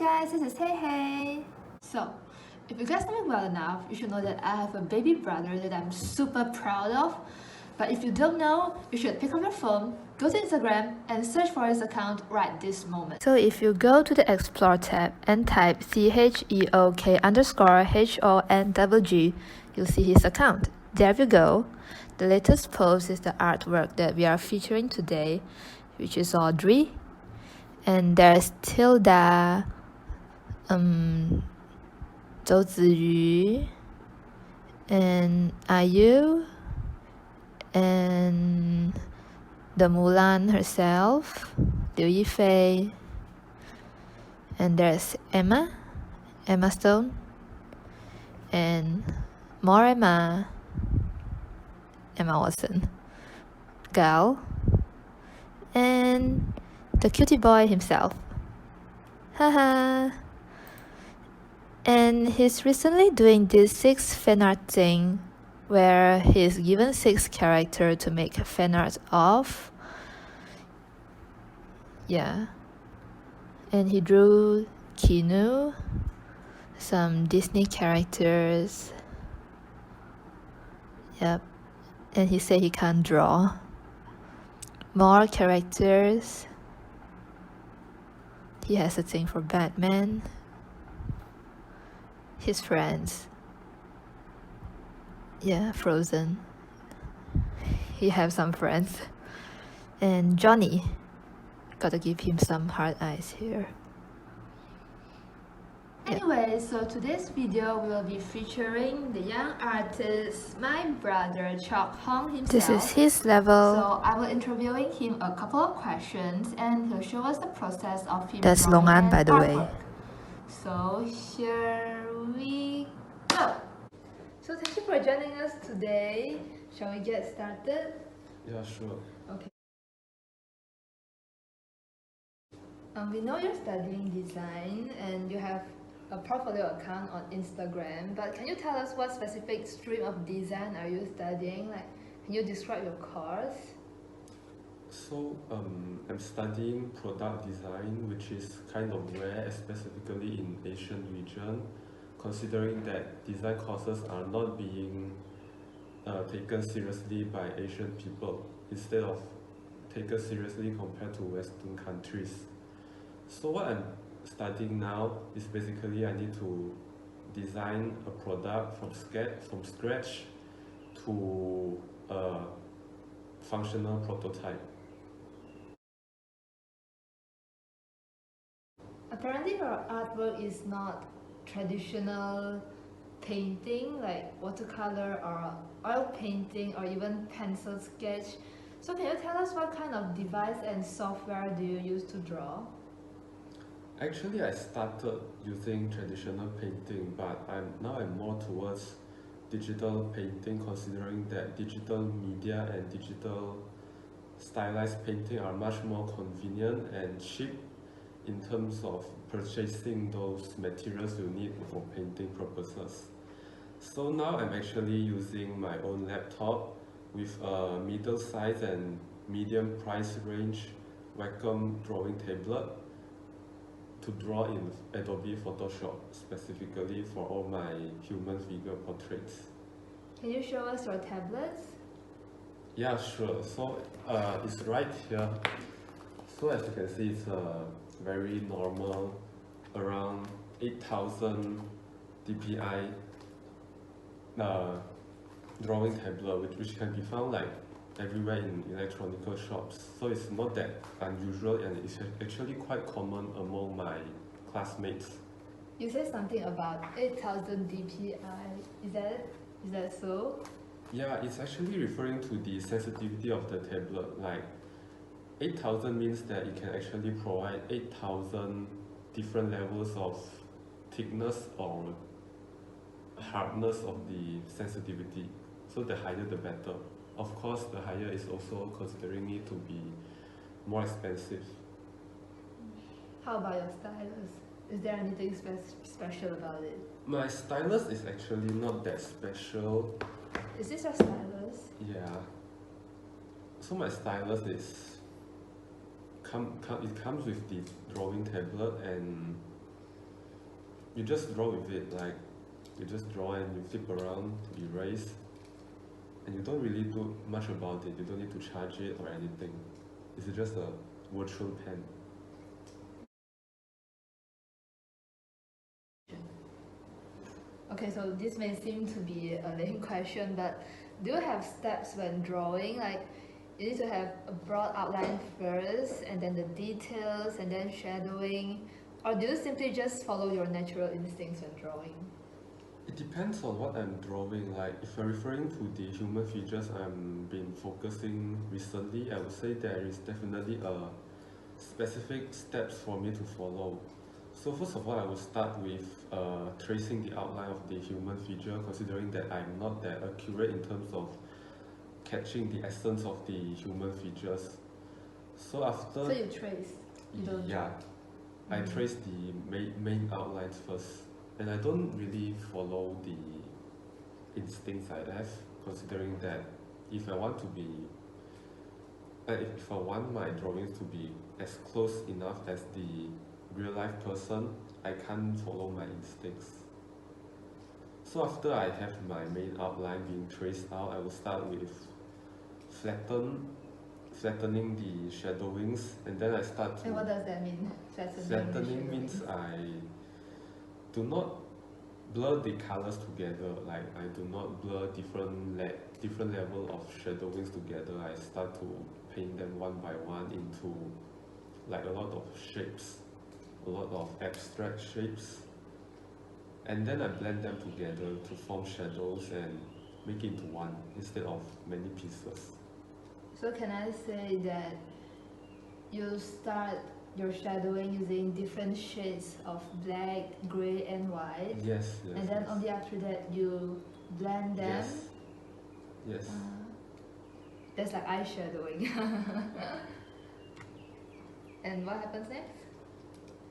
guys, this is Hey Hey. So, if you guys know me well enough, you should know that I have a baby brother that I'm super proud of. But if you don't know, you should pick up your phone, go to Instagram, and search for his account right this moment. So if you go to the Explore tab and type CHEOK_HONWG, you'll see his account. There you go. The latest post is the artwork that we are featuring today, which is Audrey. And there's Tilda, Zhou Ziyu, and IU, and the Mulan herself, Liu Yifei, and there's Emma Stone, and more Emma Watson, Gal, and the cutie boy himself. Haha. And he's recently doing this 6 fan art thing where he's given 6 characters to make fan art of. Yeah. And he drew Kinu, some Disney characters. Yep. And he said he can't draw. More characters. He has a thing for Batman. His friends. Yeah, Frozen. He has some friends. And Johnny. Gotta give him some hard eyes here. Anyway, so today's video will be featuring the young artist, my brother Chok Hong himself. This is his level. So I will interviewing him a couple of questions and he'll show us the process of him. That's Long An, by the way. So here we go. So thank you for joining us today. Shall we get started? Yeah, sure. Okay. We know you're studying design and you have a portfolio account on Instagram, but can you tell us what specific stream of design are you studying? Like, can you describe your course? So, I'm studying product design, which is kind of rare, specifically in Asian region, considering that design courses are not being taken seriously by Asian people, instead of taken seriously compared to Western countries. So what I'm studying now is basically I need to design a product from scratch to a functional prototype. Apparently your artwork is not traditional painting like watercolor or oil painting or even pencil sketch. So can you tell us what kind of device and software do you use to draw? Actually, I started using traditional painting, but I'm more towards digital painting, considering that digital media and digital stylized painting are much more convenient and cheap in terms of purchasing those materials you need for painting purposes. So now I'm actually using my own laptop with a middle size and medium price range Wacom drawing tablet to draw in Adobe Photoshop specifically for all my human figure portraits. Can you show us your tablets? Yeah, sure. So it's right here. So as you can see, it's a very normal, around 8000 dpi drawing tablet, which can be found like everywhere in electronic shops. So it's not that unusual and it's actually quite common among my classmates. You said something about 8000 dpi. Is that so? Yeah, it's actually referring to the sensitivity of the tablet. Like 8000 means that it can actually provide 8000 different levels of thickness or hardness of the sensitivity. So the higher the better. Of course, the higher is also considering it to be more expensive. How about your stylus? Is there anything special about it? My stylus is actually not that special. Is this your stylus? Yeah. So my stylus is it comes with the drawing tablet and you just draw with it, like you just draw and you flip around to erase, and you don't really do much about it. You don't need to charge it or anything. It's just a virtual pen. Okay, so this may seem to be a lame question, but do you have steps when drawing? Like, you need to have a broad outline first, and then the details, and then shadowing, or do you simply just follow your natural instincts when drawing? It depends on what I'm drawing. Like if you're referring to the human features I'm been focusing recently, I would say there is definitely a specific steps for me to follow. So first of all, I will start with tracing the outline of the human feature, considering that I'm not that accurate in terms of catching the essence of the human features. So after So you trace, you don't yeah, draw. I trace the main outlines first, and I don't really follow the instincts I have, considering that if I want to be, if I want my drawings to be as close enough as the real life person, I can't follow my instincts. So after I have my main outline being traced out, I will start with flattening the shadowings, and then I start to. And what does that mean? Flattening means I do not blur the colors together. Like I do not blur different level of shadowings together. I start to paint them one by one into like a lot of shapes, a lot of abstract shapes, and then I blend them together to form shadows and make it into one instead of many pieces. So can I say that you start your shadowing using different shades of black, grey and white? Yes, yes. And then yes. only after that you blend them? Yes. Yes. That's like eyeshadowing. And what happens next?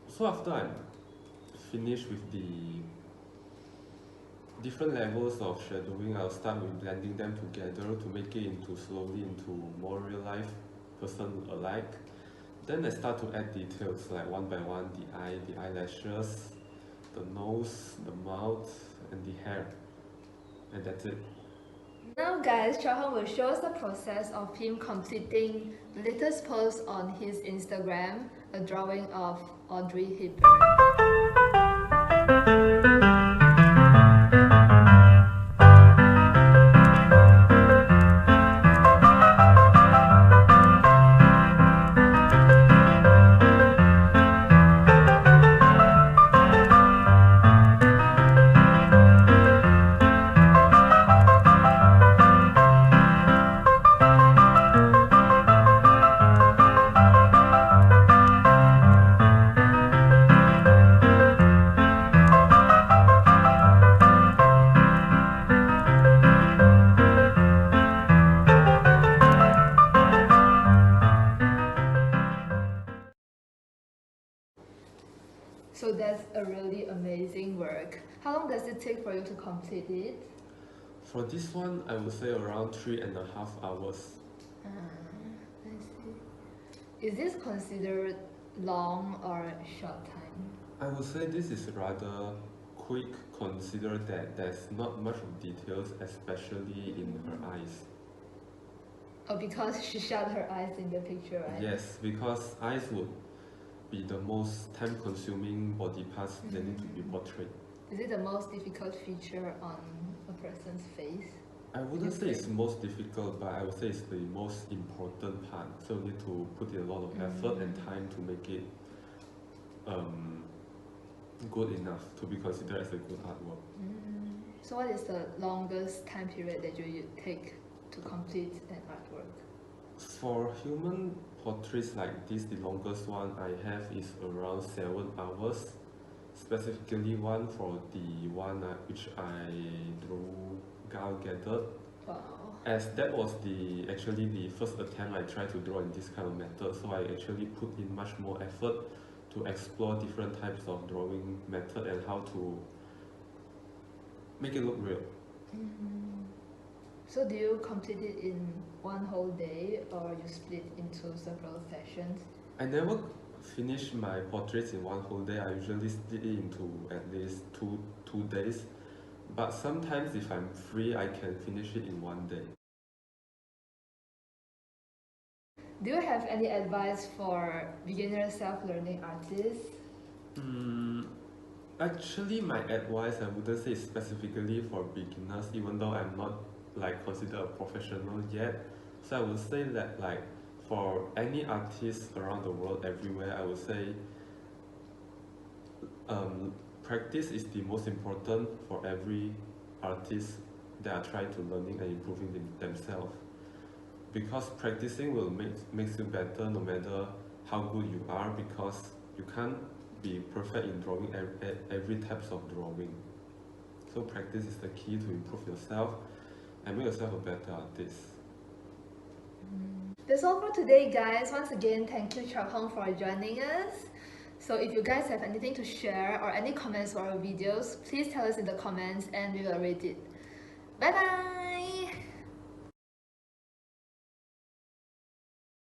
So after I'm finished with the different levels of shadowing, I'll start with blending them together to make it slowly into more real life person alike. Then I start to add details like one by one, the eye, the eyelashes, the nose, the mouth, and the hair. And that's it. Now guys, Chao will show us the process of him completing the latest post on his Instagram, a drawing of Audrey Hepburn. So that's a really amazing work. How long does it take for you to complete it? For this one, I would say around 3.5 hours. I see. Is this considered long or short time? I would say this is rather quick, consider that there's not much of details, especially in her eyes. Oh, because she shut her eyes in the picture, right? Yes, because eyes would be the most time-consuming body parts that need to be portrayed. Is it the most difficult feature on a person's face? I wouldn't say it's most difficult, but I would say it's the most important part. So you need to put in a lot of effort and time to make it good enough to be considered as a good artwork. So what is the longest time period that you take to complete an artwork? For human portraits like this, the longest one I have is around 7 hours. Specifically one for the one which I drew Gal Gadot. Wow. As that was actually the first attempt I tried to draw in this kind of method, so I actually put in much more effort to explore different types of drawing method and how to make it look real. So do you complete it in one whole day or you split into several sessions? I never finish my portraits in one whole day. I usually split it into at least two days. But sometimes if I'm free, I can finish it in one day. Do you have any advice for beginner self-learning artists? Actually, my advice, I wouldn't say specifically for beginners, even though I'm not considered a professional yet. So I would say that for any artist around the world, everywhere, I would say practice is the most important for every artist that are trying to learning and improving themselves. Because practicing will makes you better no matter how good you are, because you can't be perfect in drawing every types of drawing. So practice is the key to improve yourself and make yourself a better artist. That's all for today, guys. Once again, thank you, Chok Hong, for joining us. So if you guys have anything to share or any comments for our videos, please tell us in the comments and we will read it. Bye bye!